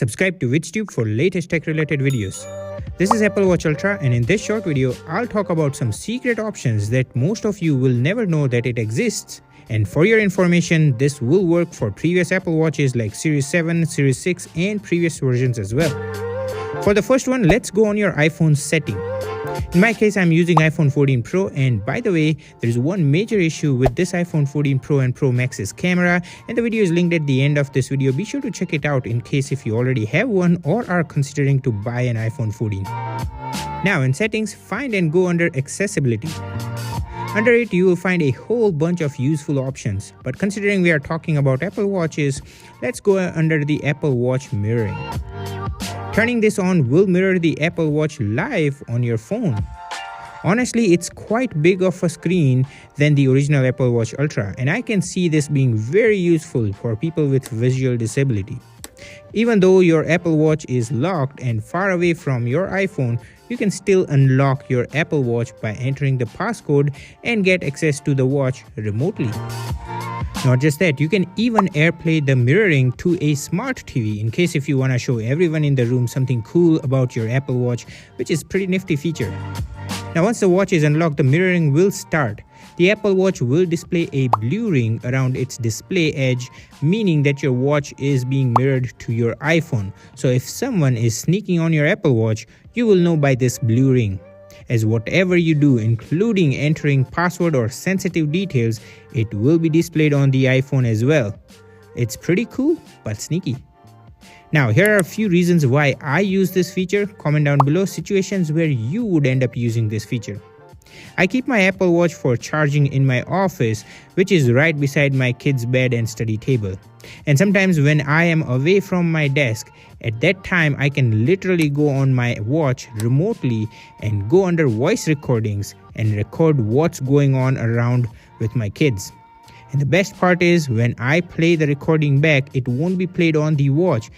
Subscribe to Vids Tube for latest tech related videos. This is Apple Watch Ultra, and in this short video, I'll talk about some secret options that most of you will never know that it exists. And for your information, this will work for previous Apple Watches like Series 7, Series 6 and previous versions as well. For the first one, let's go on your iPhone setting. In my case, I'm using iPhone 14 Pro, and by the way, there's one major issue with this iPhone 14 Pro and Pro Max's camera, and the video is linked at the end of this video. Be sure to check it out in case if you already have one or are considering to buy an iPhone 14. Now in settings, find and go under accessibility. Under it, you will find a whole bunch of useful options, but considering we are talking about Apple Watches, let's go under the Apple Watch mirroring. Turning this on will mirror the Apple Watch live on your phone. Honestly, it's quite big of a screen than the original Apple Watch Ultra, and I can see this being very useful for people with visual disability. Even though your Apple Watch is locked and far away from your iPhone, you can still unlock your Apple Watch by entering the passcode and get access to the watch remotely. Not just that, you can even AirPlay the mirroring to a smart TV in case if you want to show everyone in the room something cool about your Apple Watch, which is pretty nifty feature. Now once the watch is unlocked, the mirroring will start. The Apple Watch will display a blue ring around its display edge, meaning that your watch is being mirrored to your iPhone. So if someone is sneaking on your Apple Watch, you will know by this blue ring, as whatever you do, including entering password or sensitive details, it will be displayed on the iPhone as well. It's pretty cool, but sneaky. Now, here are a few reasons why I use this feature. Comment down below situations where you would end up using this feature. I keep my Apple Watch for charging in my office, which is right beside my kids' bed and study table. And sometimes when I am away from my desk, at that time I can literally go on my watch remotely and go under voice recordings and record what's going on around with my kids. And the best part is when I play the recording back, it won't be played on the watch.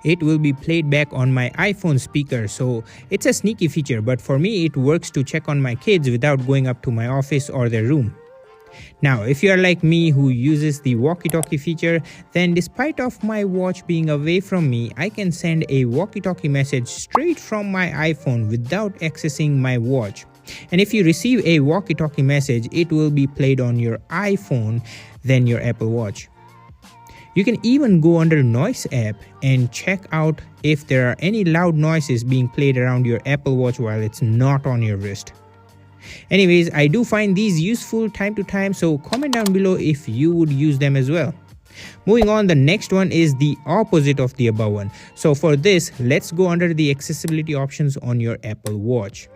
It will be played back on my iPhone speaker, so it's a sneaky feature, but for me it works to check on my kids without going up to my office or their room. Now, if you are like me who uses the walkie-talkie feature, then despite of my watch being away from me, I can send a walkie-talkie message straight from my iPhone without accessing my watch. And if you receive a walkie-talkie message, it will be played on your iPhone than your Apple Watch. You can even go under Noise app and check out if there are any loud noises being played around your Apple Watch while it's not on your wrist. Anyways, I do find these useful time to time, so comment down below if you would use them as well. Moving on, the next one is the opposite of the above one. So for this, let's go under the accessibility options on your Apple Watch.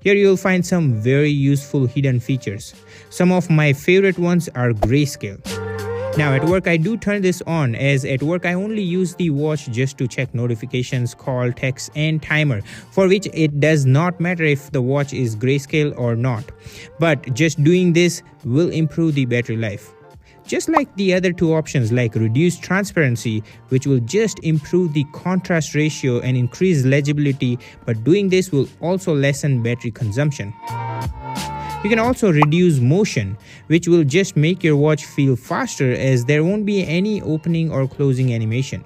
Here you'll find some very useful hidden features. Some of my favorite ones are grayscale. Now at work I do turn this on, as at work I only use the watch just to check notifications, call, text and timer, for which it does not matter if the watch is grayscale or not. But just doing this will improve the battery life. Just like the other two options like reduced transparency, which will just improve the contrast ratio and increase legibility, but doing this will also lessen battery consumption. You can also reduce motion, which will just make your watch feel faster as there won't be any opening or closing animation.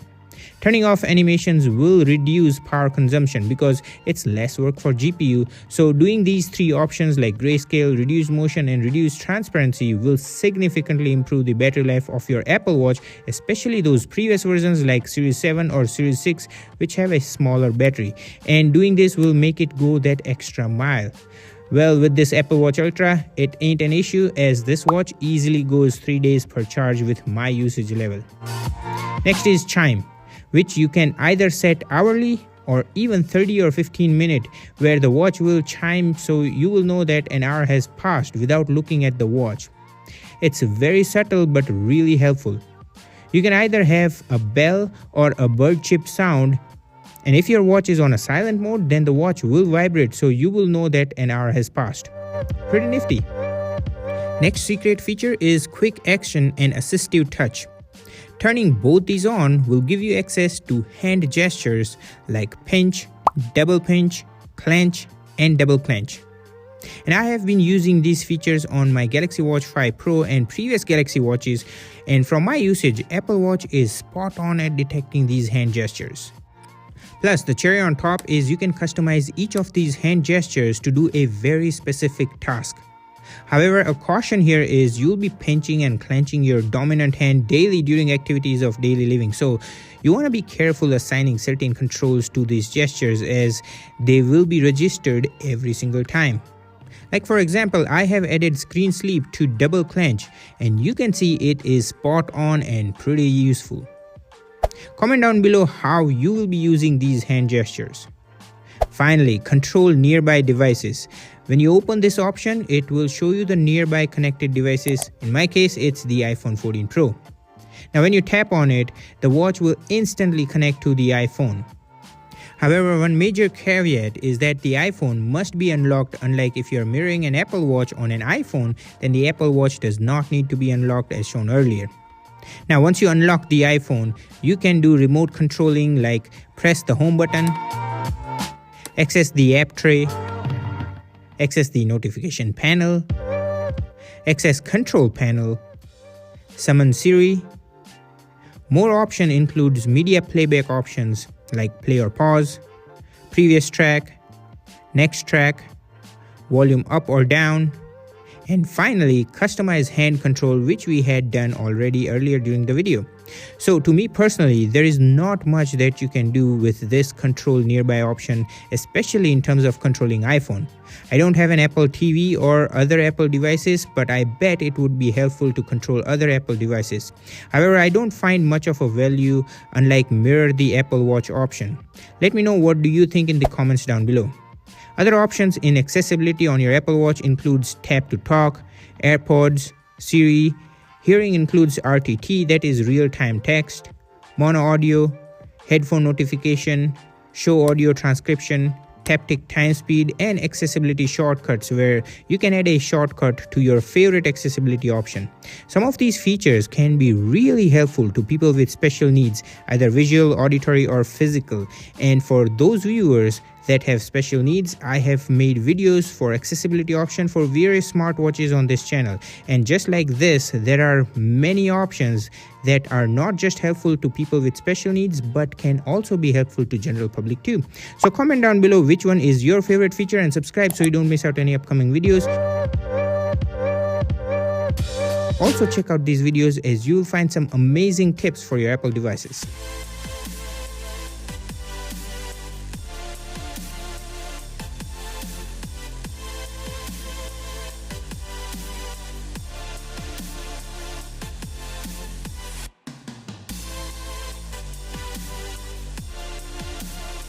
Turning off animations will reduce power consumption because it's less work for GPU, so doing these three options like grayscale, reduced motion and reduced transparency will significantly improve the battery life of your Apple Watch, especially those previous versions like Series 7 or Series 6 which have a smaller battery, and doing this will make it go that extra mile. Well, with this Apple Watch Ultra, it ain't an issue as this watch easily goes 3 days per charge with my usage level. Next is Chime, which you can either set hourly or even 30 or 15 minute, where the watch will chime so you will know that an hour has passed without looking at the watch. It's very subtle but really helpful. You can either have a bell or a bird chip sound, and if your watch is on a silent mode, then the watch will vibrate so you will know that an hour has passed. Pretty nifty. Next secret feature is quick action and assistive touch. Turning both these on will give you access to hand gestures like pinch, double pinch, clench and double clench. And I have been using these features on my Galaxy Watch 5 Pro and previous Galaxy Watches, and from my usage, Apple Watch is spot on at detecting these hand gestures. Plus, the cherry on top is you can customize each of these hand gestures to do a very specific task. However, a caution here is you'll be pinching and clenching your dominant hand daily during activities of daily living. So you want to be careful assigning certain controls to these gestures as they will be registered every single time. Like for example, I have added screen sleep to double clench and you can see it is spot on and pretty useful. Comment down below how you will be using these hand gestures. Finally, control nearby devices. When you open this option, it will show you the nearby connected devices. In my case, it's the iPhone 14 Pro. Now when you tap on it, the watch will instantly connect to the iPhone. However, one major caveat is that the iPhone must be unlocked. Unlike if you're mirroring an Apple Watch on an iPhone, then the Apple Watch does not need to be unlocked as shown earlier. Now once you unlock the iPhone, you can do remote controlling like press the home button, access the app tray, access the notification panel, access control panel, summon Siri. More option includes media playback options like play or pause, previous track, next track, volume up or down, and finally customize hand control, which we had done already earlier during the video. So to me personally, there is not much that you can do with this control nearby option, especially in terms of controlling iPhone. I don't have an Apple TV or other Apple devices, but I bet it would be helpful to control other Apple devices. However, I don't find much of a value unlike mirror the Apple Watch option. Let me know what do you think in the comments down below. Other options in accessibility on your Apple Watch includes tap to talk, AirPods, Siri. Hearing includes RTT, that is real-time text, mono audio, headphone notification, show audio transcription, taptic time speed, and accessibility shortcuts where you can add a shortcut to your favorite accessibility option. Some of these features can be really helpful to people with special needs, either visual, auditory, or physical. And for those viewers that have special needs, I have made videos for accessibility option for various smartwatches on this channel. And just like this, there are many options that are not just helpful to people with special needs, but can also be helpful to general public too. So comment down below which one is your favorite feature and subscribe so you don't miss out any upcoming videos. Also check out these videos as you'll find some amazing tips for your Apple devices.